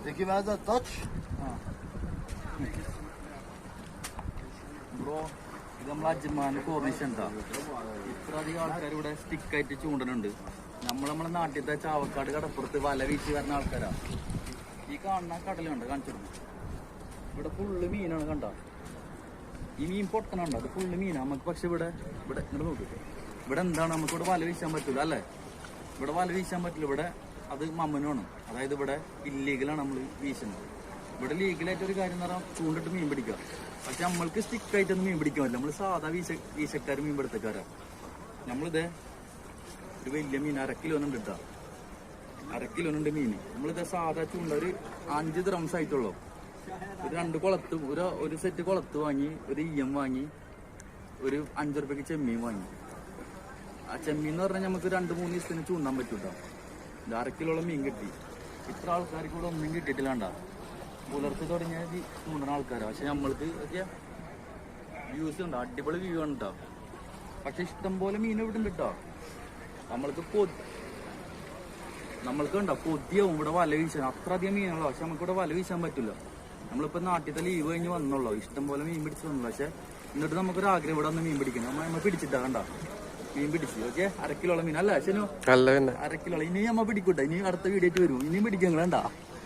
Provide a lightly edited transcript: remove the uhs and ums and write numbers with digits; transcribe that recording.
Peki nerede taç? Bro ഇത് നമ്മൾ അജ്മാന്റെ Corniche എന്താ ഇത്ര അധികം ആൾക്കാർ ഇവിടെ സ്റ്റിക്കായിട്ട് ചൂണ്ടനുണ്ട്. നമ്മളെ നാട്ടിലത്തെ ചാവക്കാട് കടപ്പുറത്ത് വല വീശി വരുന്ന ആൾക്കാരാ. ഈ കാണുന്ന കടലുണ്ട് കാണിച്ചിരുന്നു. ഇവിടെ ഫുള്ള് മീനാണ് കണ്ട. ഈ മീൻ പൊട്ടനുണ്ട്, അത് ഫുള്ള് മീനാണ് നമുക്ക്. പക്ഷെ ഇവിടെ ഇങ്ങോട്ട് നോക്ക്, ഇവിടെ എന്താണ് നമുക്ക് ഇവിടെ വല വീശാൻ പറ്റൂല അല്ലേ? ഇവിടെ വല വീശാൻ പറ്റില്ല. ഇവിടെ അത് മമ്മനുമാണ്. അതായത് ഇവിടെ ഇല്ലീഗലാണ് നമ്മൾ വീശുന്നത്. ഇവിടെ ലീഗലായിട്ട് ഒരു കാര്യം എന്ന് പറഞ്ഞാൽ ചൂണ്ടിട്ട് മീൻ പിടിക്കുക. പക്ഷെ നമ്മൾക്ക് സ്റ്റിക്കായിട്ടൊന്നും മീൻ പിടിക്കാൻ പറ്റില്ല. നമ്മൾ സാധാ വീശക്കാരും മീൻ പിടുത്തക്കാരാണ്. നമ്മളിതേ ഒരു വലിയ മീൻ 1/2 കിലോനുണ്ട് കേട്ടോ. 1/2 കിലോനുണ്ട് മീൻ. നമ്മളിതേ സാധാ ചൂണ്ട ഒരു 5 ദ്രംസ് ആയിട്ടുള്ളൂ. ഒരു 2 കുളത്ത് ഒരു സെറ്റ് കുളത്ത് വാങ്ങി, ഒരു ഇയം വാങ്ങി, ഒരു 5 റുപ്യക്ക് ചെമ്മീൻ വാങ്ങി. ആ ചെമ്മീൻ എന്ന് പറഞ്ഞാൽ നമുക്ക് 2-3 ദിവസത്തിന് ചൂണ്ടാൻ പറ്റും കേട്ടോ. 1/2 കിലോളം മീൻ കിട്ടി. ഇത്ര ആൾക്കാർക്ക് ഇവിടെ ഒന്നും കിട്ടിയിട്ടില്ലാണ്ട. പുലർത്തി തുടങ്ങിയ ചൂണ്ടുന്ന ആൾക്കാരാണ്. പക്ഷെ നമ്മൾക്ക് ഒക്കെ വ്യൂസ് ഉണ്ട്, അടിപൊളി വ്യൂ ആണ് കേട്ടോ. പക്ഷെ ഇഷ്ടം പോലെ മീൻ ഇവിടെ ഉണ്ട് കേട്ടോ. നമ്മൾക്ക് ഉണ്ടോ കൊതിയാവും ഇവിടെ വല വീശാൻ. അത്ര അധികം മീനുള്ളൂ. പക്ഷെ നമുക്ക് ഇവിടെ വല വീശാൻ പറ്റില്ല. നമ്മളിപ്പോൾ നാട്ടിലത്തെ ലീവ് കഴിഞ്ഞ് വന്നുള്ളൂ. ഇഷ്ടം പോലെ മീൻ പിടിച്ച് വന്നുള്ളൂ. പക്ഷെ എന്നിട്ട് നമുക്കൊരു ആഗ്രഹം ഇവിടെ ഒന്ന് മീൻ പിടിക്കണം. നമ്മൾ പിടിച്ചിട്ടാ കണ്ട മീൻ പിടിച്ചു. ഓക്കെ 1/2 കിലോളം മീൻ അല്ല ശനു? 1/2 കിലോളം ഇനി നമ്മ പിടിക്കൂട്ടെ. ഇനി അടുത്ത വീഡിയോ വരും. ഇനിയും പിടിക്കങ്ങളാ.